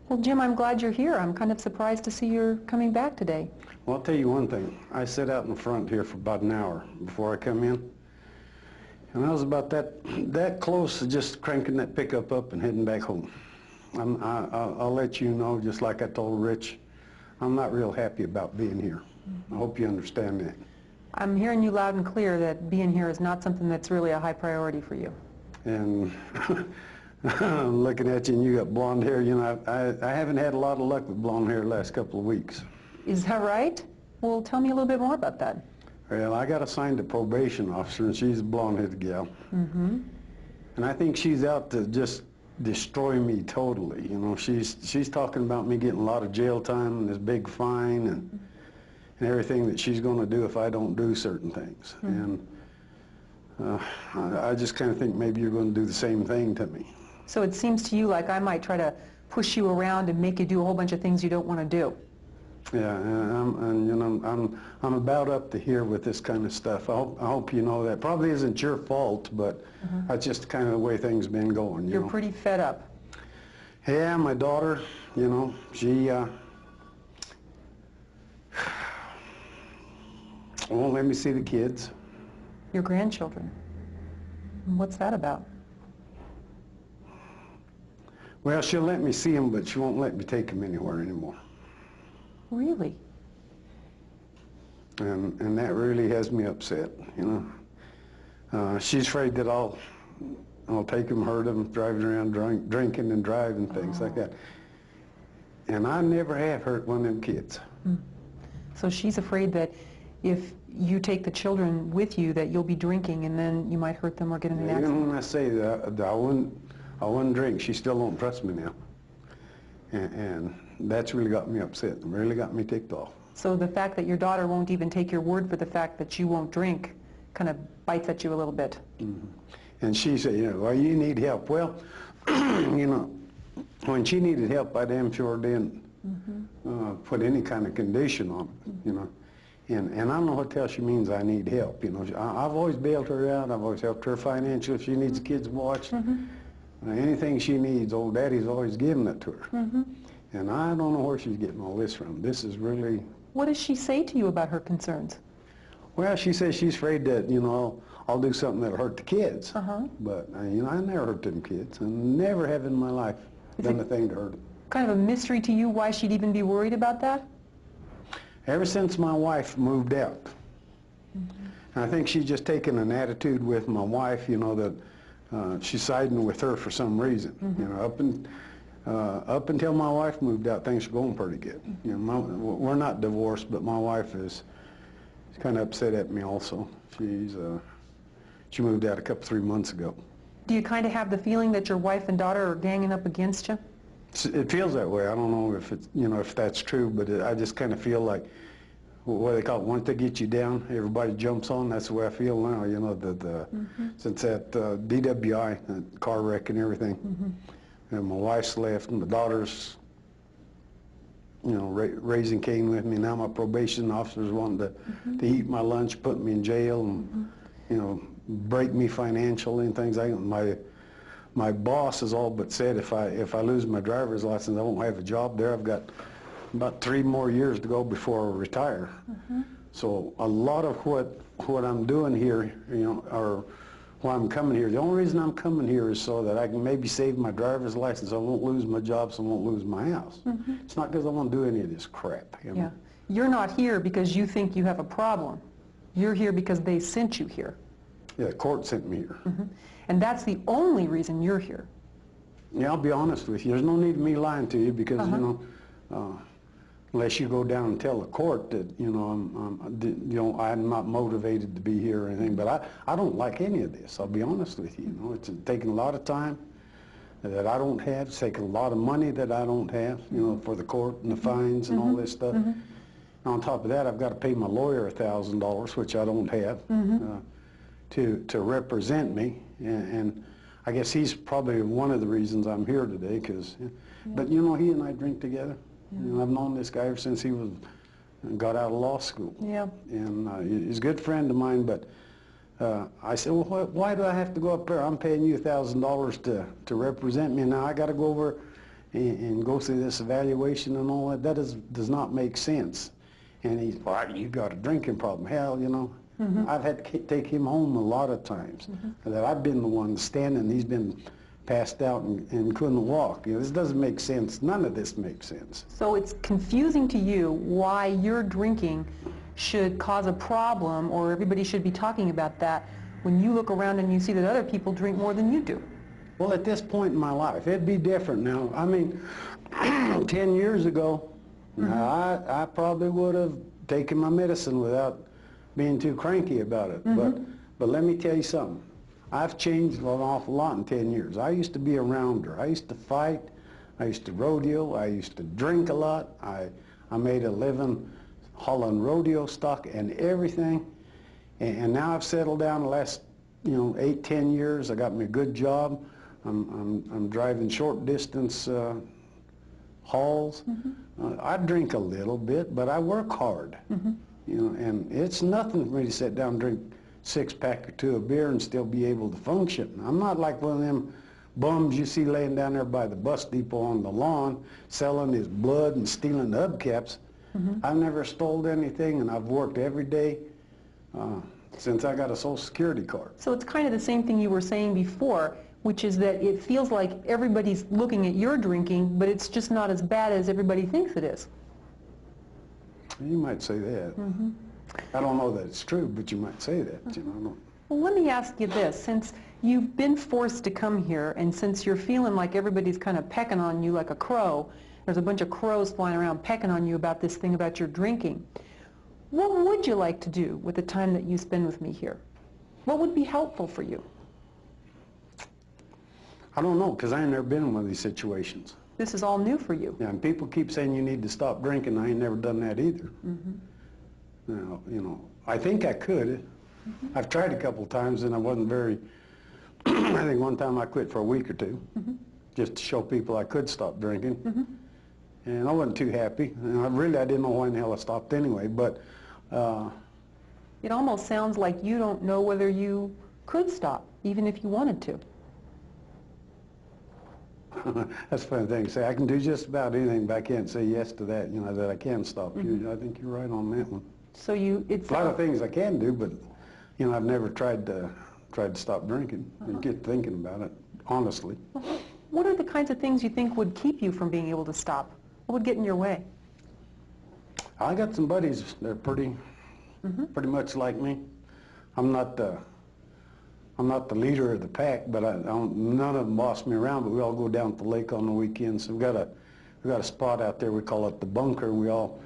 Well, Jim, I'm glad you're here. I'm kind of surprised to see you're coming back today. Well, I'll tell you one thing. I sat out in the front here for about an hour before I come in, and I was about that close to just cranking that pickup up and heading back home. I'll let you know, just like I told Rich, I'm not real happy about being here. I hope you understand that. I'm hearing you loud and clear that being here is not something that's really a high priority for you. And I'm looking at you and you got blonde hair. You know, I haven't had a lot of luck with blonde hair the last couple of weeks. Is that right? Well, tell me a little bit more about that. Well, I got assigned a probation officer, and she's a blonde-headed gal. Mm-hmm. And I think she's out to just destroy me totally. You know, she's talking about me getting a lot of jail time and this big fine and everything that she's going to do if I don't do certain things. Mm-hmm. And I just kind of think maybe you're going to do the same thing to me. So it seems to you like I might try to push you around and make you do a whole bunch of things you don't want to do. Yeah, and you know, I'm about up to here with this kind of stuff. I hope you know that. Probably isn't your fault, but that's just kind of the way things been going. You're know? Pretty fed up. Yeah, my daughter, you know, she won't let me see the kids. Your grandchildren. What's that about? Well, she'll let me see them, but she won't let me take them anywhere anymore. Really? And that really has me upset, you know. She's afraid that I'll take them, hurt them, driving around drinking and driving, things like that. And I never have hurt one of them kids. So she's afraid that if you take the children with you, that you'll be drinking and then you might hurt them or get in an accident. Even when I say that I wouldn't drink, she still don't trust me now. And that's really got me upset, really got me ticked off. So the fact that your daughter won't even take your word for the fact that you won't drink kind of bites at you a little bit. And she said, you know, well, you need help. Well, you know, when she needed help, I damn sure didn't put any kind of condition on it, you know. And I don't know what the hell she means I need help, you know. I've always bailed her out. I've always helped her financially. If she needs the kids watched, anything she needs, old daddy's always giving it to her. And I don't know where she's getting all this from. This is really... What does she say to you about her concerns? Well, she says she's afraid that, you know, I'll do something that'll hurt the kids. But, you know, I never hurt them kids. I never have in my life done a thing to hurt them. Kind of a mystery to you why she'd even be worried about that? Ever since my wife moved out. I think she's just taken an attitude with my wife, you know, that she's siding with her for some reason. You know, up until my wife moved out, things were going pretty good. You know, we're not divorced, but my wife is kind of upset at me also. She moved out 3 months ago. Do you kind of have the feeling that your wife and daughter are ganging up against you? It feels that way. I don't know if it's, you know, if that's true, but I just kind of feel like, what do they call it? Once they get you down, everybody jumps on. That's the way I feel now. You know, since that DWI, that car wreck and everything. And my wife's left, and my daughter's, you know, raising Cain with me. Now my probation officer's wanting to eat my lunch, put me in jail, and you know, break me financially and things like that. My boss has all but said if I lose my driver's license, I won't have a job there. I've got about 3 more years to go before I retire. So a lot of what I'm doing here, you know, or why I'm coming here. The only reason I'm coming here is so that I can maybe save my driver's license. I won't lose my job, so I won't lose my house. It's not because I want to do any of this crap. You know? Yeah. You're not here because you think you have a problem. You're here because they sent you here. Yeah, the court sent me here. And that's the only reason you're here. Yeah, I'll be honest with you. There's no need of me lying to you because, you know, unless you go down and tell the court that, you know, I'm not motivated to be here or anything. But I don't like any of this, I'll be honest with you. You know, it's taking a lot of time that I don't have. It's taking a lot of money that I don't have, you know, for the court and the fines and all this stuff. And on top of that, I've got to pay my lawyer $1,000, which I don't have, to represent me. And I guess he's probably one of the reasons I'm here today, because, but you know, he and I drink together. You know, I've known this guy ever since he got out of law school. And he's a good friend of mine, but I said, well, why do I have to go up there? I'm paying you $1,000 to represent me, and now I got to go over and go through this evaluation and all that. That does not make sense. And he's, well, you got a drinking problem. Hell, you know, I've had to take him home a lot of times. That I've been the one standing, he's been passed out and couldn't walk. You know, this doesn't make sense. None of this makes sense. So it's confusing to you why your drinking should cause a problem, or everybody should be talking about that, when you look around and you see that other people drink more than you do. Well, at this point in my life, it'd be different now. I mean, 10 years ago, I probably would have taken my medicine without being too cranky about it. But let me tell you something. I've changed an awful lot in 10 years. I used to be a rounder. I used to fight. I used to rodeo. I used to drink a lot. I made a living hauling rodeo stock and everything. And now I've settled down the last, 8, 10 years. I got me a good job. I'm driving short distance hauls. I drink a little bit, but I work hard. And it's nothing for me to sit down and drink 6-pack or 2 of beer and still be able to function. I'm not like one of them bums you see laying down there by the bus depot on the lawn selling his blood and stealing the hubcaps. I've never stole anything, and I've worked every day since I got a Social Security card. So it's kind of the same thing you were saying before, which is that it feels like everybody's looking at your drinking, but it's just not as bad as everybody thinks it is. You might say that. I don't know that it's true, but you might say that. Well, let me ask you this. Since you've been forced to come here, and since you're feeling like everybody's kind of pecking on you like a crow, there's a bunch of crows flying around pecking on you about this thing about your drinking, what would you like to do with the time that you spend with me here? What would be helpful for you? I don't know, because I ain't never been in one of these situations. This is all new for you. Yeah, and people keep saying you need to stop drinking. I ain't never done that either. Now, I think I could. I've tried a couple times, and I wasn't very... I think one time I quit for a week or 2, just to show people I could stop drinking. And I wasn't too happy. And I didn't know why in the hell I stopped anyway, but... It almost sounds like you don't know whether you could stop, even if you wanted to. That's a funny thing to say. I can do just about anything, but I can't say yes to that, that I can stop. I think you're right on that one. So it's... A lot of things I can do, but, I've never tried to stop drinking and get thinking about it, honestly. What are the kinds of things you think would keep you from being able to stop? What would get in your way? I got some buddies. They're pretty much like me. I'm not the leader of the pack, but none of them boss me around. But we all go down to the lake on the weekends. So we got a spot out there. We call it the bunker. We all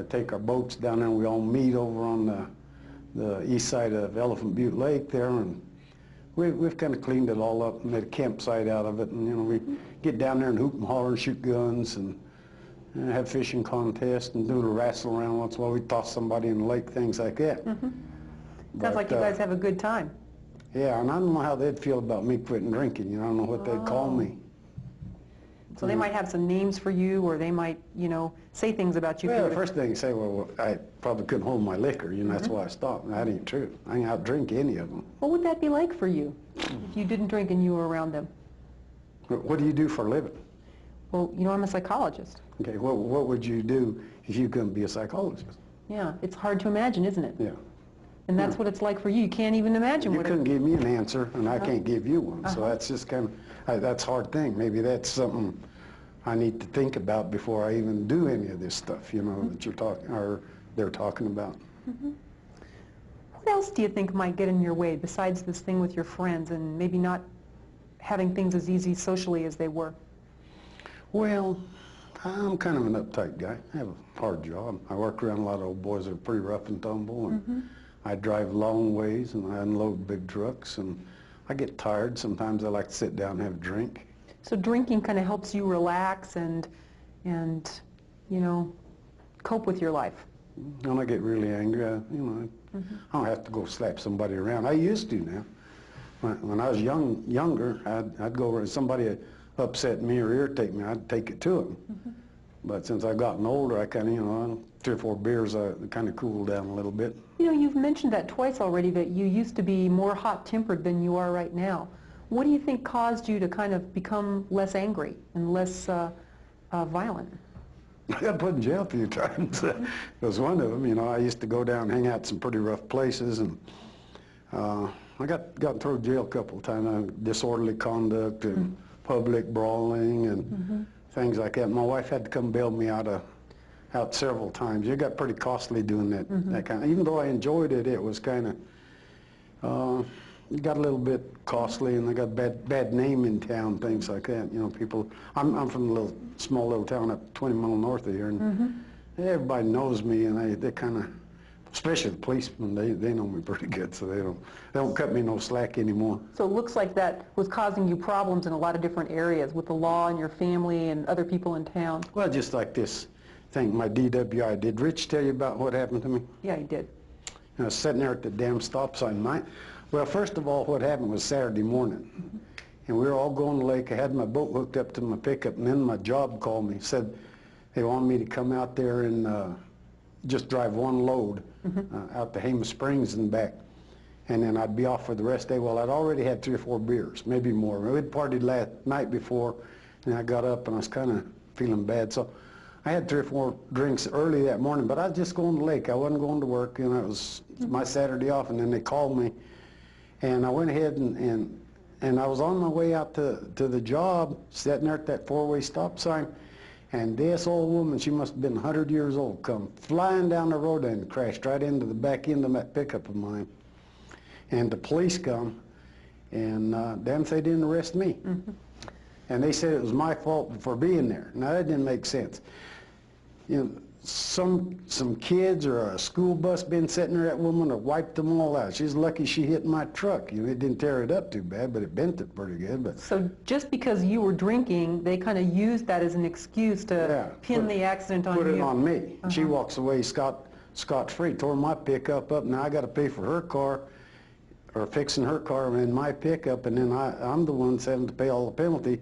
take our boats down there, and we all meet over on the east side of Elephant Butte Lake there, and we've kind of cleaned it all up and made a campsite out of it. And we get down there and hoop and holler and shoot guns and have fishing contests and do a little wrestle around once in a while. We toss somebody in the lake, things like that. Sounds like you guys have a good time. Yeah, and I don't know how they'd feel about me quitting drinking. I don't know what they'd call me. So they might have some names for you, or they might, say things about you. Well, the first thing you say, well, I probably couldn't hold my liquor, that's why I stopped. That ain't true. I ain't out-drink any of them. What would that be like for you if you didn't drink and you were around them? What do you do for a living? Well, I'm a psychologist. Okay, what would you do if you couldn't be a psychologist? Yeah, it's hard to imagine, isn't it? Yeah. And that's what it's like for you. You can't even imagine You couldn't give me an answer, and I can't give you one. So that's just kind of, that's a hard thing. Maybe that's something I need to think about before I even do any of this stuff, that you're talking, or they're talking about. What else do you think might get in your way besides this thing with your friends and maybe not having things as easy socially as they were? Well, I'm kind of an uptight guy. I have a hard job. I work around a lot of old boys that are pretty rough and tumble, and I drive long ways, and I unload big trucks, and I get tired. Sometimes I like to sit down and have a drink. So drinking kind of helps you relax and cope with your life. When I get really angry, I don't have to go slap somebody around. I used to now. When I was younger, I'd go over and somebody upset me or irritate me, I'd take it to them. But since I've gotten older, I kind of, 3 or 4 beers, I kind of cooled down a little bit. You've mentioned that twice already, that you used to be more hot-tempered than you are right now. What do you think caused you to kind of become less angry and less violent? I got put in jail a few times. That was one of them. You know, I used to go down and hang out in some pretty rough places, and I got thrown in jail a couple of times. Disorderly conduct and public brawling and things like that. My wife had to come bail me out several times. It got pretty costly doing that, that kind of, even though I enjoyed it, it was kind of, it got a little bit costly, and I got bad name in town, things like that. You know, people, I'm from a small little town up 20 miles north of here, and everybody knows me, and they kind of, especially the policemen, they know me pretty good, so they don't cut me no slack anymore. So it looks like that was causing you problems in a lot of different areas with the law and your family and other people in town. Well, just like this thing, my DWI. Did Rich tell you about what happened to me? Yeah, he did. I was sitting there at the damn stop sign. Well, first of all, what happened was Saturday morning, and we were all going to the lake. I had my boat hooked up to my pickup, and then my job called me, said they wanted me to come out there and just drive one load out to Hamer Springs and back, and then I'd be off for the rest of the day. Well, I'd already had 3 or 4 beers, maybe more. We'd partied last night before, and I got up and I was kind of feeling bad, so I had 3 or 4 drinks early that morning, but I was just going to the lake. I wasn't going to work, you know, it was my Saturday off, and then they called me, and I went ahead and I was on my way out to the job, sitting there at that 4-way stop sign, and this old woman, she must have been 100 years old, come flying down the road and crashed right into the back end of that pickup of mine. And the police come, and damn if they didn't arrest me. And they said it was my fault for being there. Now that didn't make sense. You know, some kids or a school bus been sitting there, that woman have wiped them all out. She's lucky she hit my truck. You know, it didn't tear it up too bad, but it bent it pretty good. But so just because you were drinking, they kind of used that as an excuse to pin the accident on you. Put it on me. She walks away scot-free, tore my pickup up. Now I got to pay for her car, or fixing her car in my pickup, and then I'm the one that's having to pay all the penalty,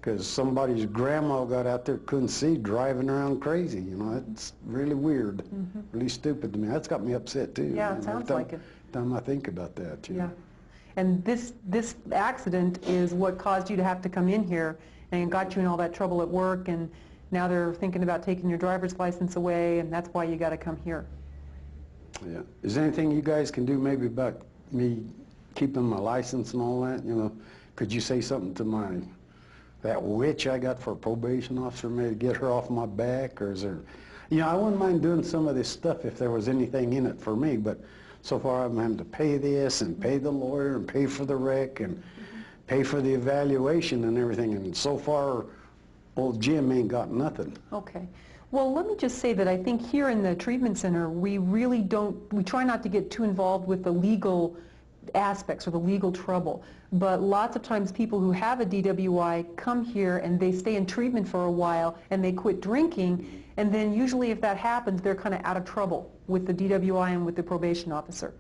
because somebody's grandma got out there, couldn't see, driving around crazy. You know, it's really weird, really stupid to me. That's got me upset too. Yeah, it sounds like it. Every time I think about that, you know. And this accident is what caused you to have to come in here and got you in all that trouble at work, and now they're thinking about taking your driver's license away, and that's why you got to come here. Yeah. Is there anything you guys can do maybe about me keeping my license and all that? You know, could you say something to that witch I got for a probation officer, maybe get her off my back? Or is there, you know, I wouldn't mind doing some of this stuff if there was anything in it for me, but so far I'm having to pay this and pay the lawyer and pay for the wreck and pay for the evaluation and everything, and so far old Jim ain't got nothing. Okay. Well, let me just say that I think here in the treatment center, we try not to get too involved with the legal aspects or the legal trouble. But lots of times people who have a DWI come here and they stay in treatment for a while and they quit drinking, and then usually if that happens, they're kind of out of trouble with the DWI and with the probation officer.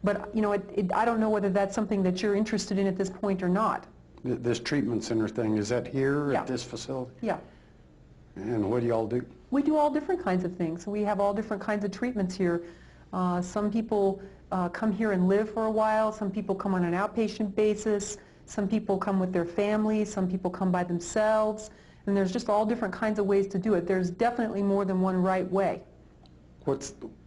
But, you know, I don't know whether that's something that you're interested in at this point or not. This treatment center thing, is that here at this facility? Yeah. And what do y'all do? We do all different kinds of things. We have all different kinds of treatments here. Some people come here and live for a while. Some people come on an outpatient basis. Some people come with their families. Some people come by themselves. And there's just all different kinds of ways to do it. There's definitely more than one right way.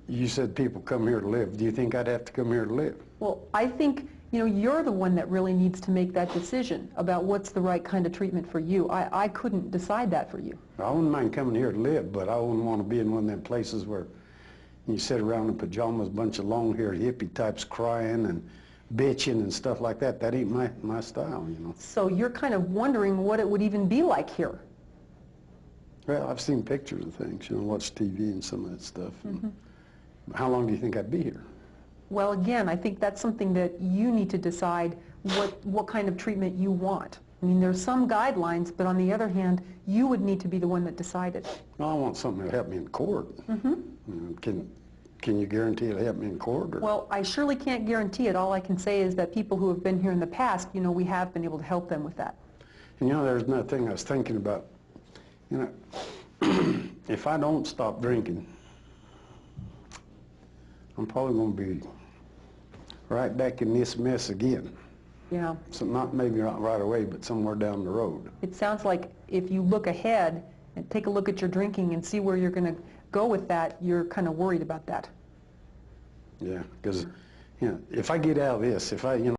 You said people come here to live. Do you think I'd have to come here to live? Well, I think, you know, you're the one that really needs to make that decision about what's the right kind of treatment for you. I couldn't decide that for you. I wouldn't mind coming here to live, but I wouldn't want to be in one of them places where you sit around in pajamas, a bunch of long-haired hippie types crying and bitching and stuff like that. That ain't my style, you know. So you're kind of wondering what it would even be like here. Well, I've seen pictures of things, you know, watched TV and some of that stuff. How long do you think I'd be here? Well, again, I think that's something that you need to decide what kind of treatment you want. I mean, there's some guidelines, but on the other hand, you would need to be the one that decided. Well, I want something to help me in court. You know, can you guarantee it'll help me in court? Or? Well, I surely can't guarantee it. All I can say is that people who have been here in the past, you know, we have been able to help them with that. And you know, there's another thing I was thinking about. You know, if I don't stop drinking, I'm probably going to be right back in this mess again. Yeah. So not right away, but somewhere down the road. It sounds like if you look ahead and take a look at your drinking and see where you're going to go with that, you're kind of worried about that. Yeah, because, you know, if I get out of this, if I, you know,